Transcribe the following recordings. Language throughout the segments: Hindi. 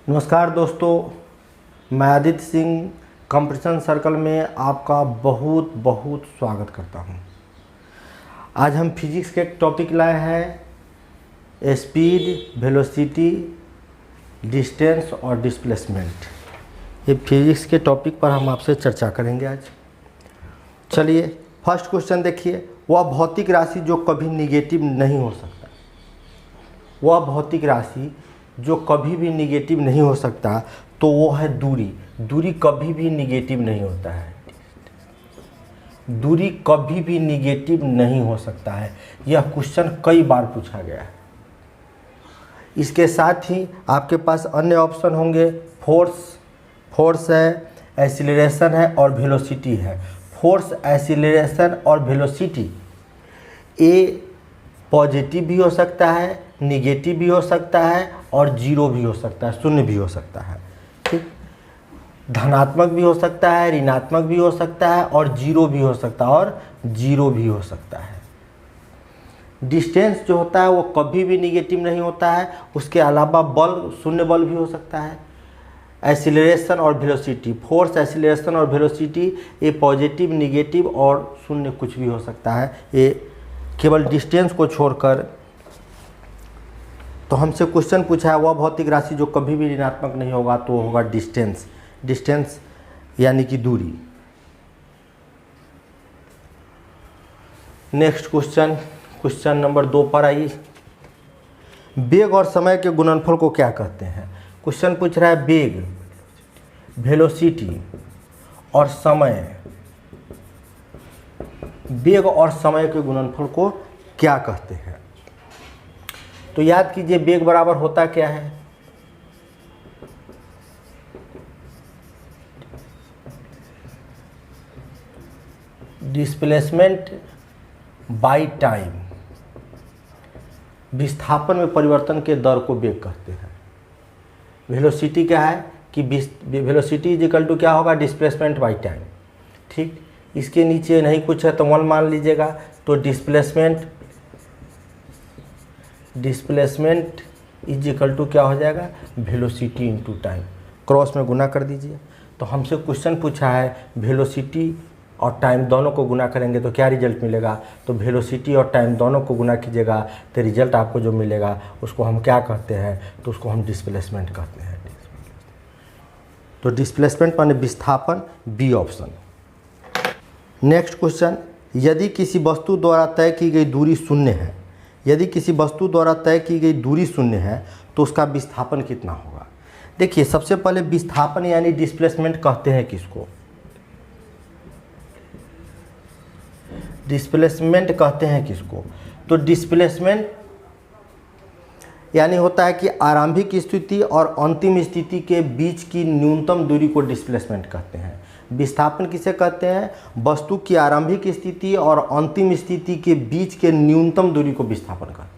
नमस्कार दोस्तों, मैं आदित्य सिंह कंपटीशन सर्कल में आपका बहुत बहुत स्वागत करता हूं। आज हम फिजिक्स के एक टॉपिक लाए हैं, स्पीड, वेलोसिटी, डिस्टेंस और डिस्प्लेसमेंट। ये फिजिक्स के टॉपिक पर हम आपसे चर्चा करेंगे आज। चलिए फर्स्ट क्वेश्चन देखिए। वह भौतिक राशि जो कभी निगेटिव नहीं हो सकता, वह भौतिक राशि जो कभी भी निगेटिव नहीं हो सकता, तो वो है दूरी। दूरी कभी भी निगेटिव नहीं होता है। दूरी कभी भी निगेटिव नहीं हो सकता है। यह क्वेश्चन कई बार पूछा गया है। इसके साथ ही आपके पास अन्य ऑप्शन होंगे। फोर्स है, एक्सीलरेशन है और वेलोसिटी है। फोर्स, एक्सीलरेशन और वेलोसिटी ए पॉजिटिव भी हो सकता है, निगेटिव भी हो सकता है और जीरो भी हो सकता है, शून्य भी हो सकता है। ठीक, धनात्मक भी हो सकता है, ऋणात्मक भी हो सकता है और जीरो भी हो सकता है है। डिस्टेंस जो होता है वो कभी भी निगेटिव नहीं होता है। उसके अलावा बल, शून्य बल भी हो सकता है। एक्सीलरेशन और वेलोसिटी, फोर्स, एक्सीलरेशन और वेलोसिटी ये पॉजिटिव, निगेटिव और शून्य कुछ भी हो सकता है। ये केवल डिस्टेंस को छोड़कर। तो हमसे क्वेश्चन पूछा है, वह भौतिक राशि जो कभी भी ऋणात्मक नहीं होगा, तो होगा डिस्टेंस। डिस्टेंस यानी कि दूरी। नेक्स्ट क्वेश्चन नंबर 2 पर आइए। वेग और समय के गुणनफल को क्या कहते हैं? क्वेश्चन पूछ रहा है वेग, वेलोसिटी और समय। वेग और समय के गुणनफल को क्या कहते हैं? तो याद कीजिए, वेग बराबर होता क्या है? Displacement by time. विस्थापन में परिवर्तन के दर को वेग कहते हैं। वेलोसिटी क्या है कि वेलोसिटी इज इक्वल टू क्या होगा? Displacement by time. ठीक, इसके नीचे नहीं कुछ है तो 1 मान लीजिएगा। तो डिस्प्लेसमेंट इज इक्वल टू क्या हो जाएगा? Velocity into time. क्रॉस में गुना कर दीजिए। तो हमसे क्वेश्चन पूछा है वेलोसिटी और टाइम दोनों को गुना करेंगे तो क्या रिजल्ट मिलेगा? तो वेलोसिटी और टाइम दोनों को गुना कीजिएगा तो रिजल्ट आपको जो मिलेगा उसको हम क्या कहते हैं? तो उसको हम डिस्प्लेसमेंट कहते हैं। तो डिस्प्लेसमेंट माने विस्थापन, बी ऑप्शन। नेक्स्ट क्वेश्चन, यदि किसी वस्तु द्वारा तय की गई दूरी शून्य है, यदि किसी वस्तु द्वारा तय की गई दूरी शून्य है तो उसका विस्थापन कितना होगा? देखिए, सबसे पहले विस्थापन यानी डिस्प्लेसमेंट कहते हैं किसको? डिस्प्लेसमेंट कहते हैं किसको? तो डिस्प्लेसमेंट यानी होता है कि आरंभिक स्थिति और अंतिम स्थिति के बीच की न्यूनतम दूरी को डिस्प्लेसमेंट कहते हैं। विस्थापन किसे कहते हैं? वस्तु की आरंभिक स्थिति और अंतिम स्थिति के बीच के न्यूनतम दूरी को विस्थापन कहते हैं।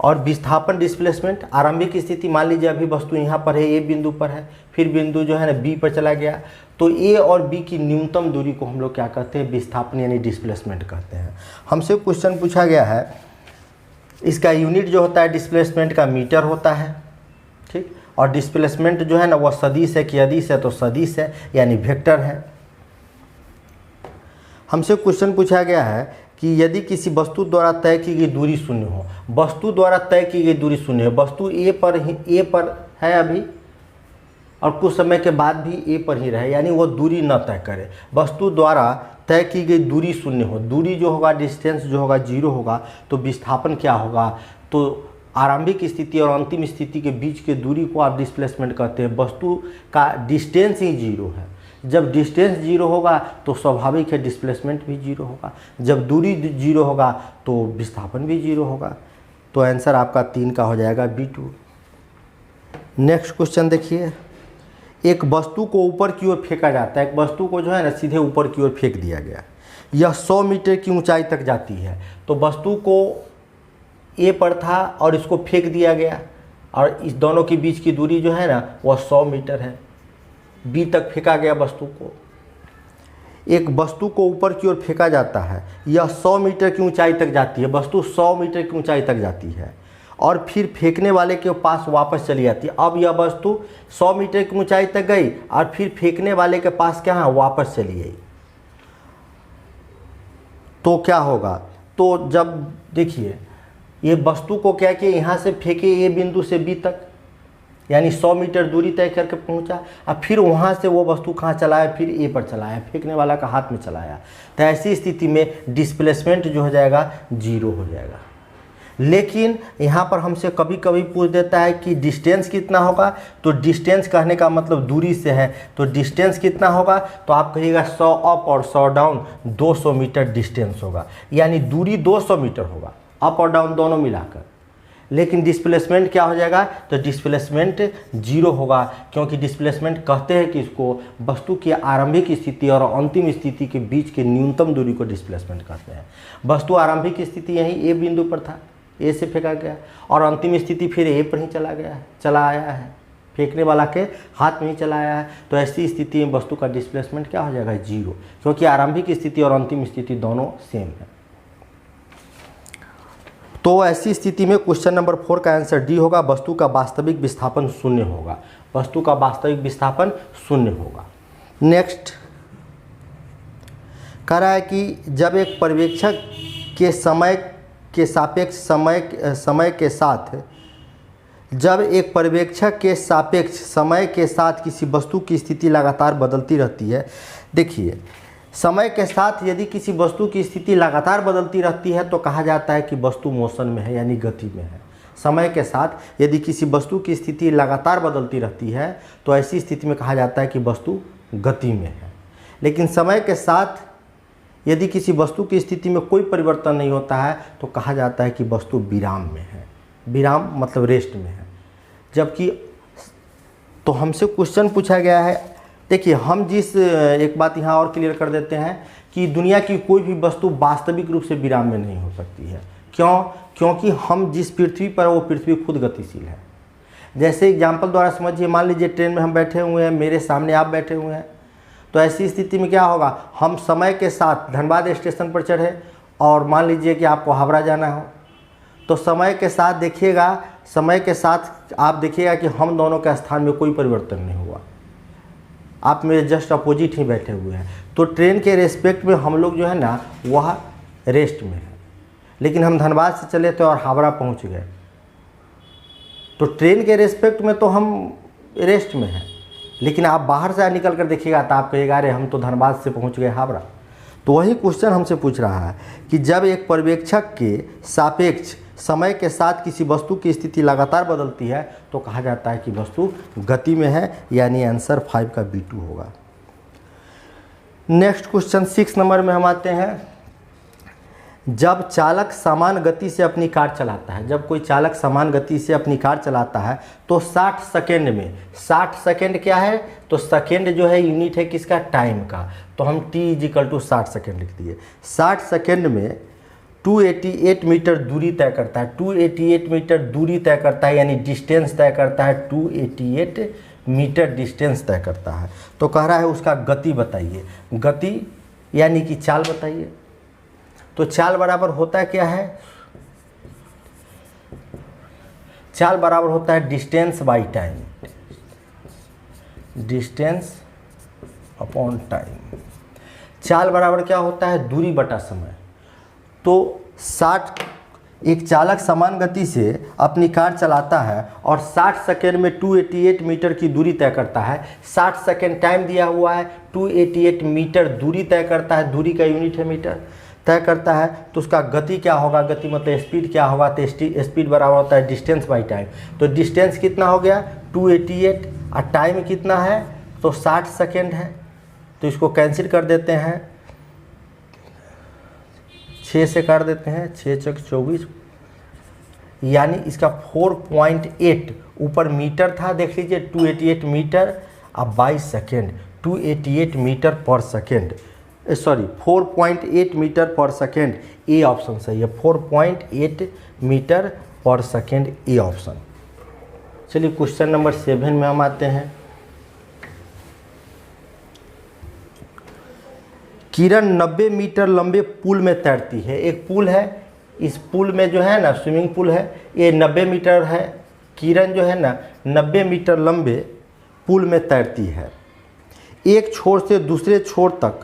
और विस्थापन, डिस्प्लेसमेंट, आरंभिक स्थिति मान लीजिए अभी वस्तु यहाँ पर है, ए बिंदु पर है, फिर बिंदु जो है ना बी पर चला गया, तो ए और बी की न्यूनतम दूरी को हम लोग क्या कहते हैं? विस्थापन यानी डिस्प्लेसमेंट कहते हैं। हमसे क्वेश्चन पूछा गया है, इसका यूनिट जो होता है डिस्प्लेसमेंट का मीटर होता है। ठीक, और डिस्प्लेसमेंट जो है ना वह सदिश है कि अदिश है? तो सदिश है यानी वेक्टर है। हमसे क्वेश्चन पूछा गया है कि यदि किसी वस्तु द्वारा तय की गई दूरी शून्य हो, वस्तु द्वारा तय की गई दूरी शून्य है, वस्तु ए पर है अभी और कुछ समय के बाद भी ए पर ही रहे, यानी वो दूरी न तय करे, वस्तु द्वारा तय की गई दूरी शून्य हो, दूरी जो होगा, डिस्टेंस जो होगा जीरो होगा, तो विस्थापन क्या होगा? तो आरंभिक स्थिति और अंतिम स्थिति के बीच के दूरी को आप डिस्प्लेसमेंट कहते हैं। वस्तु का डिस्टेंस ही जीरो है। जब डिस्टेंस जीरो होगा तो स्वाभाविक है डिस्प्लेसमेंट भी जीरो होगा। जब दूरी जीरो होगा तो विस्थापन भी जीरो होगा। तो आंसर आपका 3 का हो जाएगा, B2। नेक्स्ट क्वेश्चन देखिए। एक वस्तु को ऊपर की ओर फेंका जाता है। एक वस्तु को जो है ना सीधे ऊपर की ओर फेंक दिया गया। यह 100 मीटर की ऊंचाई तक जाती है। तो वस्तु को ए पर था और इसको फेंक दिया गया और इस दोनों के बीच की दूरी जो है ना वह 100 मीटर है। बी तक फेंका गया वस्तु को। एक वस्तु को ऊपर की ओर फेंका जाता है, यह 100 मीटर की ऊंचाई तक जाती है। वस्तु 100 मीटर की ऊंचाई तक जाती है और फिर फेंकने वाले के पास वापस चली जाती है। अब यह वस्तु 100 मीटर की ऊंचाई तक गई और फिर फेंकने वाले के पास क्या है, वापस चली गई, तो क्या होगा? तो जब देखिए ये वस्तु को क्या किया, यहाँ से फेंके ए बिंदु से बी तक, यानी 100 मीटर दूरी तय करके पहुँचा, और फिर वहाँ से वो वस्तु कहाँ चलाया, फिर ए पर चलाया, फेंकने वाला का हाथ में चलाया। तो ऐसी स्थिति में डिस्प्लेसमेंट जो हो जाएगा 0 हो जाएगा। लेकिन यहाँ पर हमसे कभी कभी पूछ देता है कि डिस्टेंस कितना होगा, तो डिस्टेंस कहने का मतलब दूरी से है, तो डिस्टेंस कितना होगा, तो आप कहिएगा 100 अप और 100 डाउन, 200 मीटर डिस्टेंस होगा, यानी दूरी 200 मीटर होगा, अप और डाउन दोनों मिलाकर। लेकिन डिस्प्लेसमेंट क्या हो जाएगा, तो डिस्प्लेसमेंट 0 होगा, क्योंकि डिस्प्लेसमेंट कहते हैं कि इसको वस्तु की आरंभिक स्थिति और अंतिम स्थिति के बीच के न्यूनतम दूरी को डिस्प्लेसमेंट कहते हैं। वस्तु आरंभिक स्थिति यहीं ए बिंदु पर था, ए से फेंका गया, और अंतिम स्थिति फिर ए पर ही चला आया है, फेंकने वाला के हाथ में ही चला आया है। तो ऐसी स्थिति में वस्तु का डिस्प्लेसमेंट क्या हो जाएगा, 0, क्योंकि आरंभिक स्थिति और अंतिम स्थिति दोनों सेम है। तो ऐसी स्थिति में क्वेश्चन नंबर 4 का आंसर डी होगा, वस्तु का वास्तविक विस्थापन 0 होगा। वस्तु का वास्तविक विस्थापन 0 होगा। नेक्स्ट कह रहा है कि जब एक पर्यवेक्षक के समय के सापेक्ष समय के साथ जब एक पर्यवेक्षक के सापेक्ष समय के साथ किसी वस्तु की स्थिति लगातार बदलती रहती है। देखिए समय के साथ यदि किसी वस्तु की स्थिति लगातार बदलती रहती है तो कहा जाता है कि वस्तु मोशन में है, यानी गति में है। समय के साथ यदि किसी वस्तु की स्थिति लगातार बदलती रहती है तो ऐसी स्थिति में कहा जाता है कि वस्तु गति में है। लेकिन समय के साथ यदि किसी वस्तु की स्थिति में कोई परिवर्तन नहीं होता है तो कहा जाता है कि वस्तु विराम में है। विराम मतलब रेस्ट में है। जबकि तो हमसे क्वेश्चन पूछा गया है, देखिए हम जिस एक बात यहाँ और क्लियर कर देते हैं कि दुनिया की कोई भी वस्तु वास्तविक रूप से विराम में नहीं हो सकती है। क्यों? क्योंकि हम जिस पृथ्वी पर वो पृथ्वी खुद गतिशील है। जैसे एग्जाम्पल द्वारा समझिए, मान लीजिए ट्रेन में हम बैठे हुए हैं, मेरे सामने आप बैठे हुए हैं, तो ऐसी स्थिति में क्या होगा, हम समय के साथ धनबाद स्टेशन पर चढ़े और मान लीजिए कि आपको हावड़ा जाना हो, तो समय के साथ देखिएगा, समय के साथ आप देखिएगा कि हम दोनों के स्थान में कोई परिवर्तन नहीं हुआ, आप मेरे जस्ट अपोजिट ही बैठे हुए हैं। तो ट्रेन के रेस्पेक्ट में हम लोग जो है ना वह रेस्ट में है। लेकिन हम धनबाद से चले थे और हावड़ा पहुंच गए, तो ट्रेन के रेस्पेक्ट में तो हम रेस्ट में हैं। लेकिन आप बाहर से निकल कर देखिएगा तो आप कहिएगा अरे हम तो धनबाद से पहुंच गए हावड़ा। तो वही क्वेश्चन हमसे पूछ रहा है कि जब एक पर्यवेक्षक के सापेक्ष समय के साथ किसी वस्तु की स्थिति लगातार बदलती है तो कहा जाता है कि वस्तु गति में है, यानी आंसर 5 का B2 होगा। नेक्स्ट क्वेश्चन 6 नंबर में हम आते हैं। जब चालक समान गति से अपनी कार चलाता है, जब कोई चालक समान गति से अपनी कार चलाता है तो 60 सेकेंड में, 60 सेकेंड क्या है, तो सेकेंड जो है यूनिट है किसका, टाइम का, तो हम t = 60 सेकेंड लिख दिए। 60 सेकेंड में 288 मीटर दूरी तय करता है, 288 मीटर दूरी तय करता है, यानी डिस्टेंस तय करता है, 288 मीटर डिस्टेंस तय करता है। तो कह रहा है उसका गति बताइए, गति यानी कि चाल बताइए। तो चाल बराबर होता क्या है, चाल बराबर होता है distance by time, distance upon time. चाल बराबर क्या होता है, दूरी बटा समय। तो 60 एक चालक समान गति से अपनी कार चलाता है और 60 सेकेंड में 288 मीटर की दूरी तय करता है। 60 सेकेंड टाइम दिया हुआ है, 288 मीटर दूरी तय करता है, दूरी का यूनिट है मीटर, तय करता है। तो उसका गति क्या होगा, गति मतलब स्पीड क्या होगा, तो स्पीड बराबर होता है डिस्टेंस बाई टाइम। तो डिस्टेंस कितना हो गया 288 और टाइम कितना है, तो 60 सेकेंड है। तो इसको कैंसिल कर देते हैं, 6 से कर देते हैं, 6 × 24, यानी इसका 4.8 ऊपर मीटर था, देख लीजिए 288 मीटर अब 22 सेकेंड, 288 मीटर पर सेकेंड, सॉरी 4.8 मीटर पर सेकेंड, ए ऑप्शन सही है, 4.8 मीटर पर सेकेंड, ए ऑप्शन। चलिए क्वेश्चन नंबर 7 में हम आते हैं। किरण 90 मीटर लंबे पुल में तैरती है। एक पुल है, इस पुल में जो है ना, स्विमिंग पूल है, ये 90 मीटर है। किरण जो है ना 90 मीटर लंबे पुल में तैरती है, एक छोर से दूसरे छोर तक,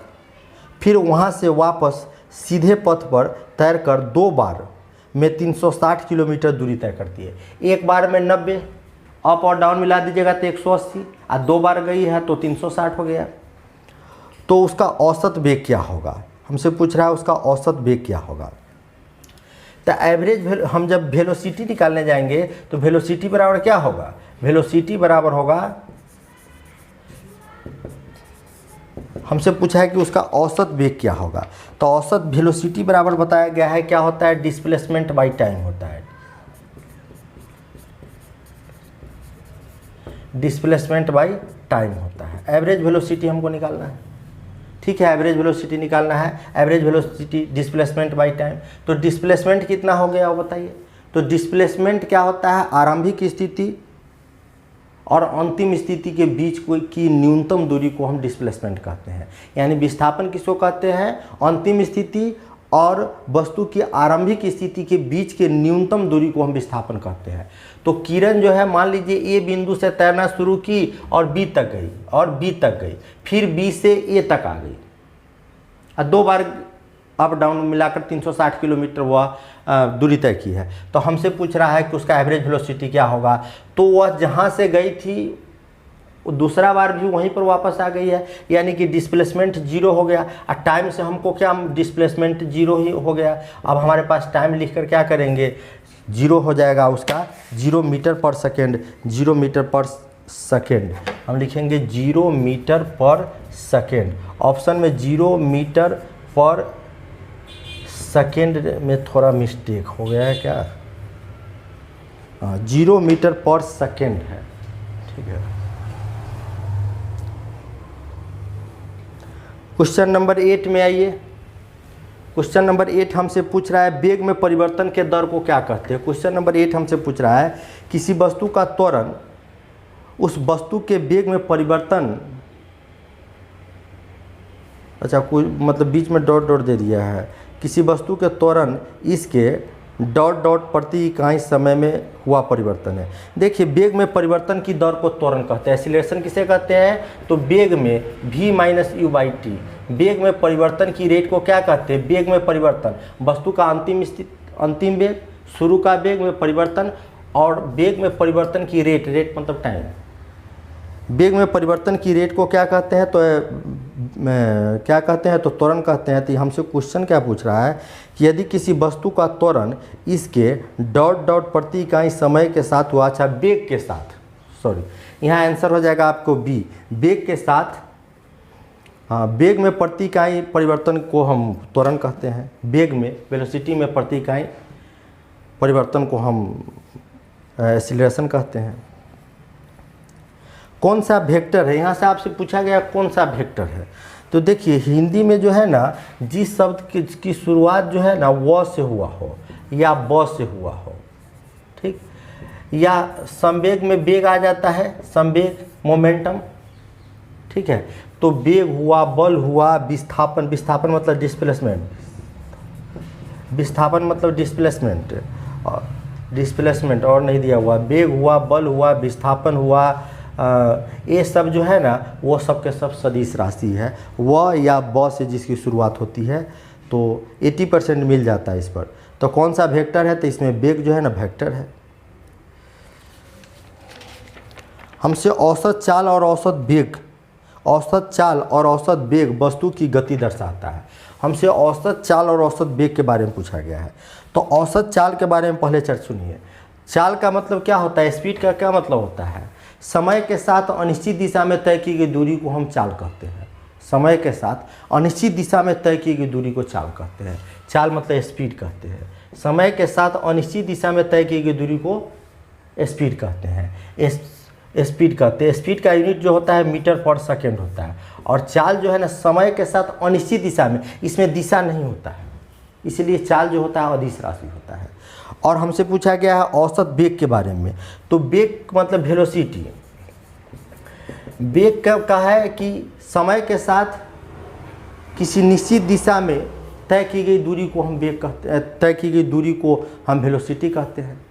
फिर वहाँ से वापस सीधे पथ पर तैरकर 2 बार में 360 किलोमीटर दूरी तय करती है। एक बार में 90, अप और डाउन मिला दीजिएगा तो 180, और 2 बार गई है तो 360 हो गया। तो उसका औसत वेग क्या होगा, हमसे पूछ रहा है उसका औसत वेग क्या होगा। तो एवरेज हम जब वेलोसिटी निकालने जाएंगे तो वेलोसिटी बराबर क्या होगा, वेलोसिटी बराबर होगा, हमसे पूछा है कि उसका औसत वेग क्या होगा। तो औसत वेलोसिटी बराबर बताया गया है क्या होता है, डिस्प्लेसमेंट बाई टाइम होता है। डिस्प्लेसमेंट बाई टाइम होता है। एवरेज वेलोसिटी हमको निकालना है, ठीक है, एवरेज वेलोसिटी निकालना है, average velocity displacement by time. तो डिस्प्लेसमेंट कितना हो गया वो बताइए। तो डिस्प्लेसमेंट क्या होता है, आरंभिक स्थिति और अंतिम स्थिति के बीच की न्यूनतम दूरी को हम डिस्प्लेसमेंट कहते हैं। यानी विस्थापन किसको कहते हैं, अंतिम स्थिति और वस्तु की आरंभिक स्थिति के बीच के न्यूनतम दूरी को हम विस्थापन कहते हैं। तो किरण जो है मान लीजिए ए बिंदु से तैरना शुरू की और बी तक गई और बी तक गई, फिर बी से ए तक आ गई और 2 बार अप डाउन मिलाकर 360 किलोमीटर वह दूरी तय की है। तो हमसे पूछ रहा है कि उसका एवरेज वेलोसिटी क्या होगा। तो वह जहाँ से गई थी दूसरा बार भी वहीं पर वापस आ गई है, यानी कि डिस्प्लेसमेंट 0 हो गया। और टाइम से हमको क्या, डिस्प्लेसमेंट 0 ही हो गया। अब हमारे पास टाइम लिखकर क्या करेंगे, 0 हो जाएगा उसका, 0 मीटर पर सेकेंड, 0 मीटर पर सेकेंड हम लिखेंगे 0 मीटर पर सेकेंड। ऑप्शन में 0 मीटर पर सेकेंड में थोड़ा मिस्टेक हो गया है क्या, 0 मीटर पर सेकेंड है, ठीक है। क्वेश्चन नंबर 8 में आइए। क्वेश्चन नंबर 8 हमसे पूछ रहा है वेग में परिवर्तन के दर को क्या कहते हैं। क्वेश्चन नंबर 8 हमसे पूछ रहा है किसी वस्तु का त्वरण उस वस्तु के वेग में परिवर्तन, अच्छा कोई मतलब बीच में डॉट डॉट दे दिया है, किसी वस्तु के त्वरण इसके डॉट डॉट प्रति इकाई समय में हुआ परिवर्तन है। देखिए वेग में परिवर्तन की दर को त्वरण कहते हैं। एक्सीलरेशन किसे कहते हैं, तो वेग में v minus you by T, वेग में परिवर्तन की रेट को क्या कहते हैं, वेग में परिवर्तन, वस्तु का अंतिम वेग, शुरू का वेग में परिवर्तन, और वेग में परिवर्तन की रेट, रेट मतलब टाइम, वेग में परिवर्तन की रेट को क्या कहते हैं, तो क्या कहते हैं, तो त्वरण कहते हैं। तो हमसे क्वेश्चन क्या पूछ रहा है कि यदि किसी वस्तु का त्वरण इसके डॉट डॉट प्रति इकाई समय के साथ हुआ, अच्छा वेग के साथ, सॉरी यहाँ आंसर हो जाएगा आपको बी, वेग के साथ, हाँ वेग में प्रति इकाई परिवर्तन को हम त्वरण कहते हैं। वेग में, वेलोसिटी में प्रति इकाई परिवर्तन को हम एक्सीलरेशन कहते हैं। कौन सा वेक्टर है, यहाँ से आपसे पूछा गया कौन सा वेक्टर है। तो देखिए हिंदी में जो है ना, जिस शब्द की शुरुआत जो है ना व से हुआ हो या ब से हुआ हो, ठीक, या संवेग में वेग आ जाता है, संवेग मोमेंटम, ठीक है। तो वेग हुआ, बल हुआ, विस्थापन, विस्थापन मतलब डिस्प्लेसमेंट, विस्थापन मतलब डिस्प्लेसमेंट, डिस्प्लेसमेंट और नहीं दिया हुआ, वेग हुआ, बल हुआ, विस्थापन हुआ, ये सब जो है ना वो सब के सब सदिश राशि है। व या ब से जिसकी शुरुआत होती है तो 80% मिल जाता है इस पर। तो कौन सा वेक्टर है, तो इसमें वेग जो है ना वेक्टर है। हमसे औसत चाल और औसत वेग, औसत चाल और औसत वेग वस्तु की गति दर्शाता है। हमसे औसत चाल और औसत वेग के बारे में पूछा गया है। तो औसत चाल के बारे में पहले चर्चा सुनिए। चाल का मतलब क्या होता है, स्पीड का क्या मतलब होता है, समय के साथ अनिश्चित दिशा में तय की गई दूरी को हम चाल कहते हैं। समय के साथ अनिश्चित दिशा में तय की गई दूरी को चाल कहते हैं। चाल मतलब स्पीड कहते हैं। समय के साथ अनिश्चित दिशा में तय की गई दूरी को स्पीड कहते हैं। स्पीड कहते हैं। स्पीड का यूनिट जो होता है मीटर पर सेकेंड होता है। और चाल जो है ना समय के साथ अनिश्चित दिशा में, इसमें दिशा नहीं होता है, इसलिए चाल जो होता है अदिश राशि होता है। और हमसे पूछा गया है औसत वेग के बारे में। तो वेग मतलब वेलोसिटी, वेग का है कि समय के साथ किसी निश्चित दिशा में तय की गई दूरी को हम वेग कहते हैं, तय की गई दूरी को हम वेलोसिटी कहते हैं।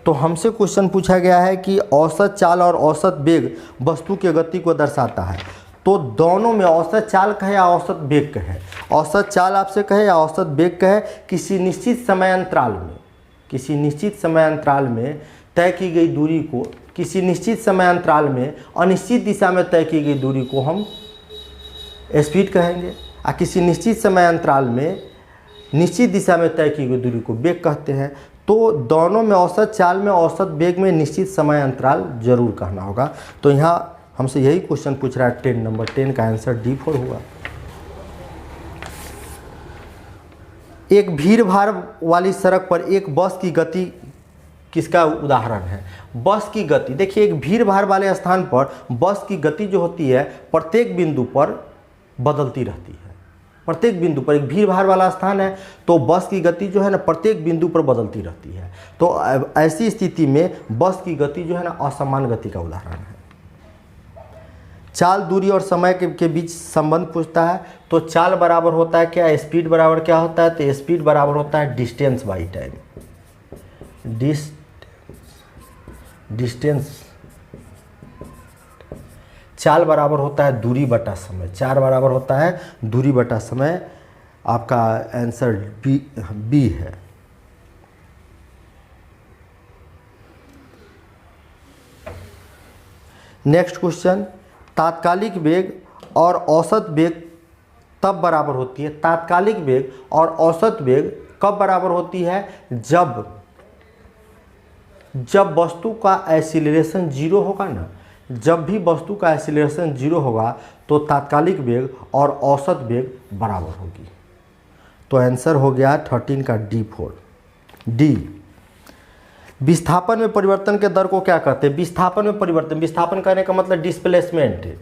तो हमसे क्वेश्चन पूछा गया है कि औसत चाल और औसत वेग वस्तु के गति को दर्शाता है। तो दोनों में औसत चाल कहे या औसत वेग कहे, औसत चाल आपसे कहे या औसत वेग कहे, किसी निश्चित समय अंतराल में, किसी निश्चित समय अंतराल में तय की गई दूरी को, किसी निश्चित समय अंतराल में अनिश्चित दिशा में तय की गई दूरी को हम स्पीड कहेंगे, और किसी निश्चित समय अंतराल में निश्चित दिशा में तय की गई दूरी को वेग कहते हैं। तो दोनों में औसत चाल में औसत वेग में निश्चित समय अंतराल जरूर कहना होगा। तो यहाँ हमसे यही क्वेश्चन पूछ रहा है 10 नंबर 10 का आंसर D4 होगा। एक भीड़ भाड़ वाली सड़क पर एक बस की गति किसका उदाहरण है? बस की गति, देखिए एक भीड़ भाड़ वाले स्थान पर बस की गति जो होती है प्रत्येक बिंदु पर बदलती रहती है। प्रत्येक बिंदु पर, एक भीड़ भाड़ वाला स्थान है तो बस की गति जो है ना प्रत्येक बिंदु पर बदलती रहती है। तो ऐसी स्थिति में बस की गति जो है ना असमान गति का उदाहरण है। चाल, दूरी और समय के बीच संबंध पूछता है। तो चाल बराबर होता है क्या? स्पीड बराबर क्या होता है? तो स्पीड बराबर होता है डिस्टेंस बाई टाइम। डिस्टेंस। चाल बराबर होता है दूरी बटा समय। चाल बराबर होता है दूरी बटा समय। आपका आंसर बी है। नेक्स्ट क्वेश्चन, तात्कालिक वेग और औसत वेग तब बराबर होती है। तात्कालिक वेग और औसत वेग कब बराबर होती है? जब वस्तु का एक्सीलरेशन 0 होगा ना, जब भी वस्तु का एक्सीलरेशन 0 होगा तो तात्कालिक वेग और औसत वेग बराबर होगी। तो आंसर हो गया 13 का D4। डी, विस्थापन में परिवर्तन के दर को क्या कहते हैं? विस्थापन में परिवर्तन, विस्थापन कहने का मतलब डिस्प्लेसमेंट है।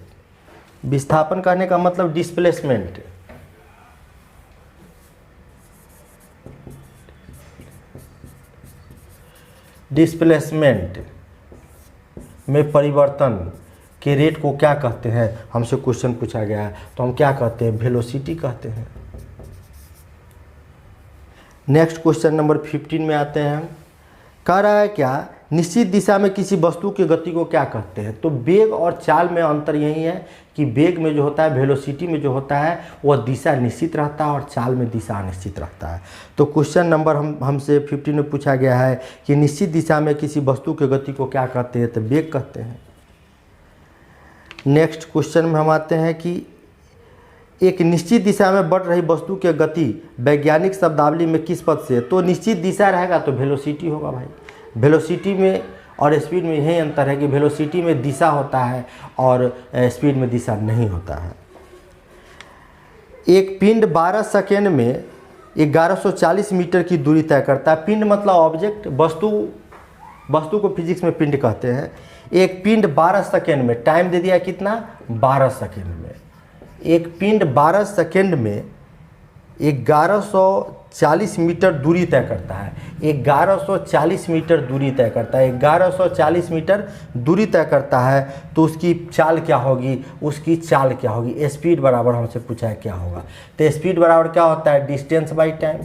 विस्थापन कहने का मतलब डिस्प्लेसमेंट है। डिस्प्लेसमेंट में परिवर्तन के रेट को क्या कहते हैं? हमसे क्वेश्चन पूछा गया है तो हम क्या कहते हैं? वेलोसिटी कहते हैं। नेक्स्ट क्वेश्चन नंबर 15 में आते हैं हम। कह रहा है क्या, निश्चित दिशा में किसी वस्तु की गति को क्या कहते हैं? तो वेग और चाल में अंतर यही है कि वेग में जो होता है, वेलोसिटी में जो होता है वह दिशा निश्चित रहता है और चाल में दिशा अनिश्चित रहता है। तो क्वेश्चन नंबर हमसे 15 में पूछा गया है कि निश्चित दिशा में किसी वस्तु की गति को क्या कहते हैं? तो वेग कहते हैं। नेक्स्ट क्वेश्चन में हम आते हैं कि एक निश्चित दिशा में बढ़ रही वस्तु की गति वैज्ञानिक शब्दावली में किस पद से? तो निश्चित दिशा रहेगा तो वेलोसिटी होगा भाई। वेलोसिटी में और स्पीड में यही अंतर है कि वेलोसिटी में दिशा होता है और स्पीड में दिशा नहीं होता है। एक पिंड 12 सेकेंड में 1140 मीटर की दूरी तय करता है। पिंड मतलब ऑब्जेक्ट, वस्तु को फिजिक्स में पिंड कहते हैं। एक पिंड 12 सेकेंड में, टाइम दे दिया कितना? 12 सेकेंड में। एक पिंड 12 सेकेंड में 1140 मीटर दूरी तय करता है। 1140 मीटर दूरी तय करता है। 1140 मीटर दूरी तय करता है तो उसकी चाल क्या होगी? उसकी चाल क्या होगी? स्पीड बराबर हमसे पूछा है क्या होगा? तो स्पीड बराबर क्या होता है? Distance by time.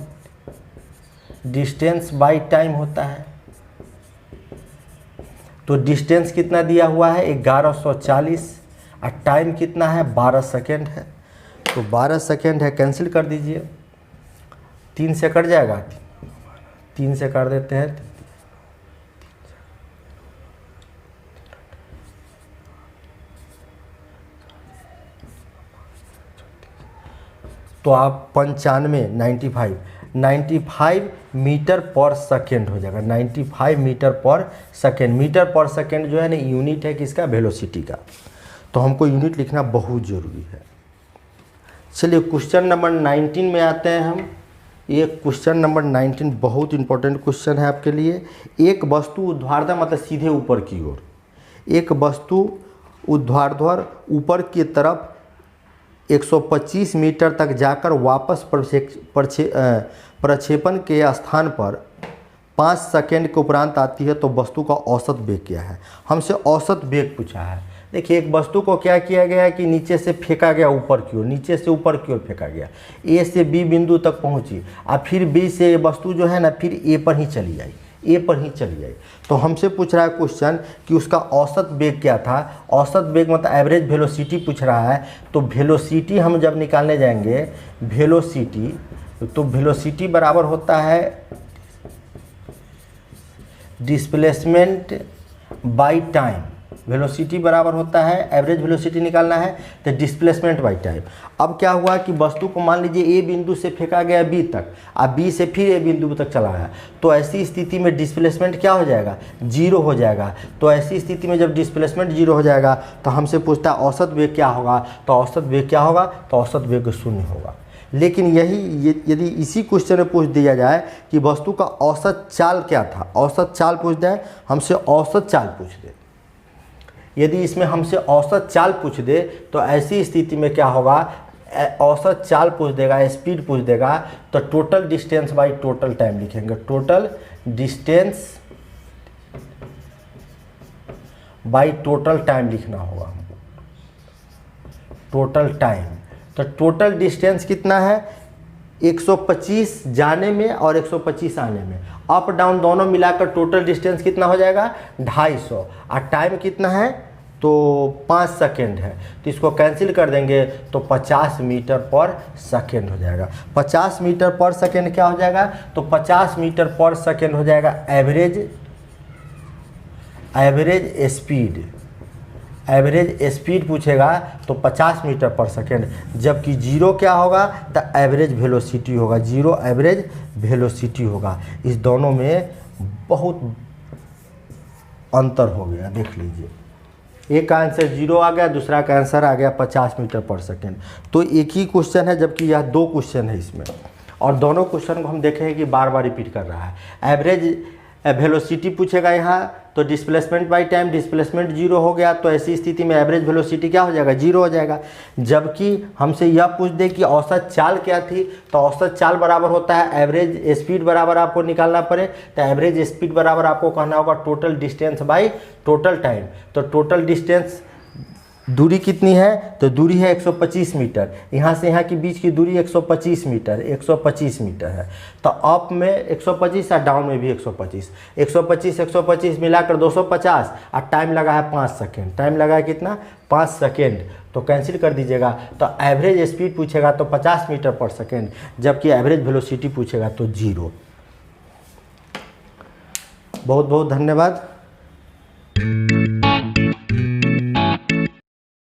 Distance by time होता है। तो डिस्टेंस कितना दिया हुआ है? 1140 और टाइम कितना है? 12 सेकेंड है। तो 12 सेकेंड है, कैंसिल कर दीजिए। 3 से कट जाएगा, 3 से कर देते हैं। तो आप 95 मीटर पर सेकेंड हो जाएगा। 95 मीटर पर सेकेंड। मीटर पर सेकेंड जो है ना यूनिट है किसका? वेलोसिटी का। तो हमको यूनिट लिखना बहुत ज़रूरी है। चलिए क्वेश्चन नंबर 19 में आते हैं हम। ये क्वेश्चन नंबर 19 बहुत इंपॉर्टेंट क्वेश्चन है आपके लिए। एक वस्तु ऊर्ध्वाधर मतलब सीधे ऊपर की ओर, एक वस्तु ऊर्ध्वाधर ऊपर की तरफ 125 मीटर तक जाकर वापस प्रक्षेपण के स्थान पर 5 सेकेंड के उपरांत आती है तो वस्तु का औसत वेग क्या है? हमसे औसत वेग पूछा है। देखिए एक वस्तु को क्या किया गया कि नीचे से फेंका गया ऊपर की ओर, नीचे से ऊपर की ओर फेंका गया, ए से बी बिंदु तक पहुंची, अब फिर बी से वस्तु जो है ना फिर ए पर ही चली आई, ए पर ही चली आई। तो हमसे पूछ रहा है क्वेश्चन कि उसका औसत वेग क्या था। औसत वेग मतलब एवरेज वेलोसिटी पूछ रहा है। तो वेलोसिटी हम जब निकालने जाएंगे, वेलोसिटी, तो वेलोसिटी बराबर होता है डिस्प्लेसमेंट बाई टाइम। वेलोसिटी बराबर होता है, एवरेज वेलोसिटी निकालना है तो डिस्प्लेसमेंट बाई टाइम। अब क्या हुआ कि वस्तु को मान लीजिए ए बिंदु से फेंका गया बी तक, अब बी से फिर ए बिंदु तक चला आया, तो ऐसी स्थिति में डिस्प्लेसमेंट क्या हो जाएगा, जीरो हो जाएगा। तो ऐसी स्थिति में जब डिस्प्लेसमेंट जीरो हो जाएगा तो हमसे पूछता है औसत वेग क्या होगा, तो औसत वेग क्या होगा, तो औसत वेग शून्य होगा। लेकिन यही यदि इसी क्वेश्चन में पूछ दिया जाए कि वस्तु का औसत चाल क्या था, औसत चाल पूछ दे, हमसे औसत चाल पूछ दे, यदि इसमें हमसे औसत चाल पूछ दे तो ऐसी स्थिति में क्या होगा, औसत चाल पूछ देगा, स्पीड पूछ देगा, तो total distance by total time लिखेंगे। Total distance by total time लिखना होगा हमको, टोटल टाइम। तो टोटल डिस्टेंस कितना है, 125 जाने में और 125 आने में, अप डाउन दोनों मिलाकर टोटल डिस्टेंस कितना हो जाएगा, 250। और टाइम कितना है, तो 5 सेकेंड है, तो इसको कैंसिल कर देंगे तो 50 मीटर पर सेकेंड हो जाएगा। 50 मीटर पर सेकेंड क्या हो जाएगा, तो 50 मीटर पर सेकेंड हो जाएगा एवरेज स्पीड। एवरेज स्पीड पूछेगा तो 50 मीटर पर सेकेंड, जबकि जीरो क्या होगा, तो एवरेज वेलोसिटी होगा, जीरो एवरेज वेलोसिटी होगा। इस दोनों में बहुत अंतर हो गया, देख लीजिए। एक का आंसर जीरो आ गया, दूसरा का आंसर आ गया 50 मीटर पर सेकेंड। तो एक ही क्वेश्चन है, जबकि यह 2 क्वेश्चन है इसमें, और दोनों क्वेश्चन को हम देखेंगे कि बार बार रिपीट कर रहा है। एवरेज वेलोसिटी पूछेगा यहाँ, तो displacement by time, displacement zero हो गया, तो ऐसी स्थिति में एवरेज वेलोसिटी क्या हो जाएगा, जीरो हो जाएगा। जबकि हमसे यह पूछ दे कि औसत चाल क्या थी, तो औसत चाल बराबर होता है एवरेज स्पीड बराबर आपको निकालना पड़े, तो एवरेज स्पीड बराबर आपको कहना होगा total distance by total time. तो टोटल डिस्टेंस दूरी कितनी है, तो दूरी है 125 मीटर, यहाँ से यहाँ की बीच की दूरी 125 मीटर, 125 मीटर है। तो अप में 125 और डाउन में भी 125, 125 मिलाकर 250, और टाइम लगा है 5 सेकेंड, टाइम लगा है कितना, 5 सेकेंड। तो कैंसिल कर दीजिएगा। तो एवरेज स्पीड पूछेगा तो 50 मीटर पर सेकेंड, जबकि एवरेज वेलोसिटी पूछेगा तो जीरो। बहुत बहुत धन्यवाद।